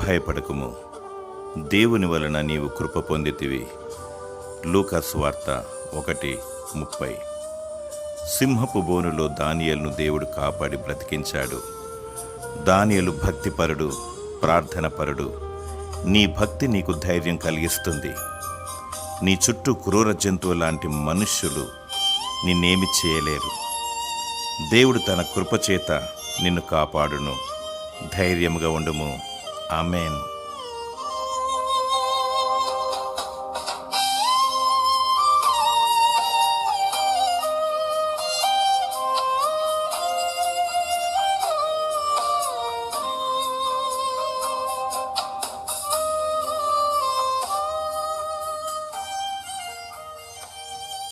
భయపడకుము, దేవుని వలన నీవు కృప పొందితివి. లూకా సువార్త 1:30. సింహపు బోనులో దానియేలును దేవుడు కాపాడి బ్రతికించాడు. దానియేలు భక్తిపరుడు, ప్రార్థనపరుడు. నీ భక్తి నీకు ధైర్యం కలిగిస్తుంది. నీ చుట్టూ క్రూర జంతువు లాంటి మనుష్యులు నిన్నేమి చేయలేరు. దేవుడు తన కృపచేత నిన్ను కాపాడును. ధైర్యముగా ఉండుము. ఆమేన్.